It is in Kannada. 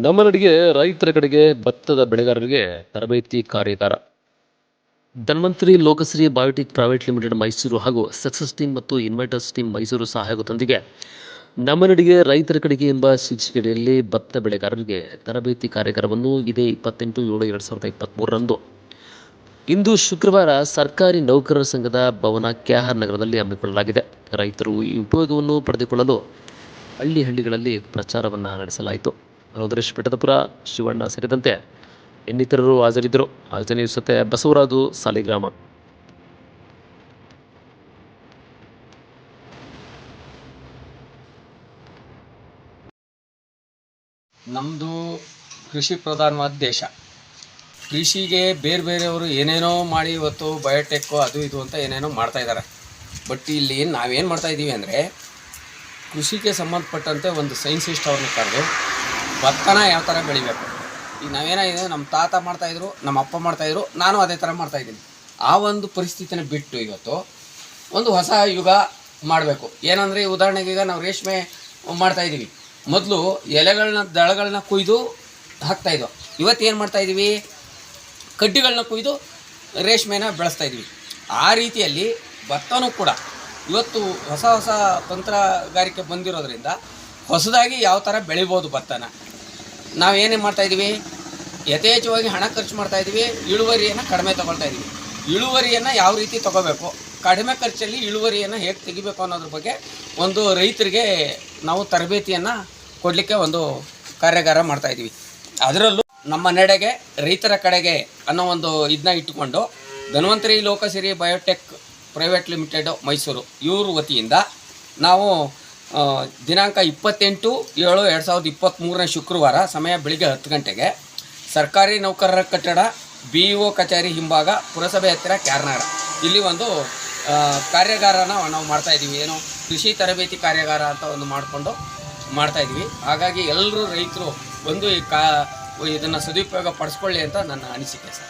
ನಮ್ಮ ನಡಿಗೆ ರೈತರ ಕಡೆಗೆ ಭತ್ತದ ಬೆಳೆಗಾರರಿಗೆ ತರಬೇತಿ ಕಾರ್ಯಾಗಾರ. Dhanvantari Lokashri biotech private limited Mysuru ಹಾಗೂ ಸಕ್ಸಸ್ ಟೀಮ್ ಮತ್ತು ಇನ್ವೈಟರ್ಸ್ ಟೀಮ್ ಮೈಸೂರು ಸಹಯೋಗದೊಂದಿಗೆ ನಮ್ಮ ನಡಿಗೆ ರೈತರ ಕಡೆಗೆ ಎಂಬ ಶೀರ್ಷಿಕೆಯಲ್ಲಿ ಭತ್ತ ಬೆಳೆಗಾರರಿಗೆ ತರಬೇತಿ ಕಾರ್ಯಾಗಾರವನ್ನು ಇದೇ 28/7/2023 ಇಂದು ಶುಕ್ರವಾರ ಸರ್ಕಾರಿ ನೌಕರರ ಸಂಘದ ಭವನ ಕೆಆರ್ ನಗರದಲ್ಲಿ ಹಮ್ಮಿಕೊಳ್ಳಲಾಗಿದೆ. ರೈತರು ಈ ಉಪಯೋಗವನ್ನು ಪಡೆದುಕೊಳ್ಳಲು ಹಳ್ಳಿಗಳಲ್ಲಿ ಪ್ರಚಾರವನ್ನು ನಡೆಸಲಾಯಿತು. ರುದ್ರೇಶ್ ಬೆಟ್ಟದಪುರ, ಶಿವಣ್ಣ ಸೇರಿದಂತೆ ಇನ್ನಿತರರು ಹಾಜರಿದ್ದರು. ಆಂಜನೇಯ ಜೊತೆ ಬಸವರಾಜು, ಸಾಲಿಗ್ರಾಮ. ನಮ್ಮದು ಕೃಷಿ ಪ್ರಧಾನವಾದ ದೇಶ. ಕೃಷಿಗೆ ಬೇರೆಯವರು ಏನೇನೋ ಮಾಡಿ ಇವತ್ತು ಬಯೋಟೆಕ್ಕು ಅದು ಇದು ಅಂತ ಏನೇನೋ ಮಾಡ್ತಾಯಿದ್ದಾರೆ. ಬಟ್ ಇಲ್ಲಿ ನಾವೇನು ಮಾಡ್ತಾಯಿದ್ದೀವಿ ಅಂದರೆ ಕೃಷಿಗೆ ಸಂಬಂಧಪಟ್ಟಂತೆ ಒಂದು ಸೈನ್ಸಿಸ್ಟ್ ಅವ್ರನ್ನ ಕರೆದು ಭತ್ತನ ಯಾವ ಥರ ಬೆಳಿಬೇಕು. ಈಗ ನಾವೇನಾಗಿದೆ, ನಮ್ಮ ತಾತ ಮಾಡ್ತಾಯಿದ್ರು, ನಮ್ಮ ಅಪ್ಪ ಮಾಡ್ತಾಯಿದ್ರು, ನಾನು ಅದೇ ಥರ ಮಾಡ್ತಾಯಿದ್ದೀನಿ. ಆ ಒಂದು ಪರಿಸ್ಥಿತಿನ ಬಿಟ್ಟು ಇವತ್ತು ಒಂದು ಹೊಸ ಯುಗ ಮಾಡಬೇಕು. ಏನಂದರೆ ಉದಾಹರಣೆಗೆ ಈಗ ನಾವು ರೇಷ್ಮೆ ಮಾಡ್ತಾಯಿದ್ದೀವಿ. ಮೊದಲು ದಳಗಳನ್ನ ಕುಯ್ದು ಹಾಕ್ತಾಯಿದ್ವು. ಇವತ್ತೇನು ಮಾಡ್ತಾಯಿದ್ದೀವಿ, ಕಡ್ಡಿಗಳನ್ನ ಕುಯ್ದು ರೇಷ್ಮೆನ ಬೆಳೆಸ್ತಾಯಿದ್ವಿ. ಆ ರೀತಿಯಲ್ಲಿ ಭತ್ತನೂ ಕೂಡ ಇವತ್ತು ಹೊಸ ತಂತ್ರಗಾರಿಕೆ ಬಂದಿರೋದ್ರಿಂದ ಹೊಸದಾಗಿ ಯಾವ ಥರ ಬೆಳಿಬೋದು ಭತ್ತನ ನಾವೇನೇನು ಮಾಡ್ತಾಯಿದ್ದೀವಿ, ಯಥೇಚ್ಛವಾಗಿ ಹಣ ಖರ್ಚು ಮಾಡ್ತಾಯಿದ್ದೀವಿ, ಇಳುವರಿಯನ್ನು ಕಡಿಮೆ ತೊಗೊಳ್ತಾಯಿದ್ದೀವಿ. ಇಳುವರಿಯನ್ನು ಯಾವ ರೀತಿ ತೊಗೋಬೇಕು, ಕಡಿಮೆ ಖರ್ಚಲ್ಲಿ ಇಳುವರಿಯನ್ನು ಹೇಗೆ ತೆಗಿಬೇಕು ಅನ್ನೋದ್ರ ಬಗ್ಗೆ ಒಂದು ರೈತರಿಗೆ ನಾವು ತರಬೇತಿಯನ್ನು ಕೊಡಲಿಕ್ಕೆ ಒಂದು ಕಾರ್ಯಾಗಾರ ಮಾಡ್ತಾಯಿದ್ದೀವಿ. ಅದರಲ್ಲೂ ನಮ್ಮ ನಡೆಗೆ ರೈತರ ಕಡೆಗೆ ಅನ್ನೋ ಒಂದು ಇದನ್ನ ಇಟ್ಟುಕೊಂಡು Dhanvantari Lokashri biotech private limited Mysuru ಇವ್ರ ವತಿಯಿಂದ ನಾವು ದಿನಾಂಕ 28/7/2023 ಶುಕ್ರವಾರ ಸಮಯ ಬೆಳಿಗ್ಗೆ 10 ಗಂಟೆಗೆ ಸರ್ಕಾರಿ ನೌಕರರ ಕಟ್ಟಡ BEO ಕಚೇರಿ ಹಿಂಭಾಗ ಪುರಸಭೆ ಹತ್ತಿರ ಕ್ಯಾರ್ನಗರ ಇಲ್ಲಿ ಒಂದು ಕಾರ್ಯಾಗಾರನ ನಾವು ಮಾಡ್ತಾಯಿದ್ದೀವಿ. ಏನು ಕೃಷಿ ತರಬೇತಿ ಕಾರ್ಯಾಗಾರ ಅಂತ ಒಂದು ಮಾಡಿಕೊಂಡು ಮಾಡ್ತಾಯಿದ್ವಿ. ಹಾಗಾಗಿ ಎಲ್ಲರೂ ರೈತರು ಬಂದು ಇದನ್ನು ಸದುಪಯೋಗ ಪಡಿಸ್ಕೊಳ್ಳಿ ಅಂತ ನನ್ನ ಅನಿಸಿಕೆ ಸರ್.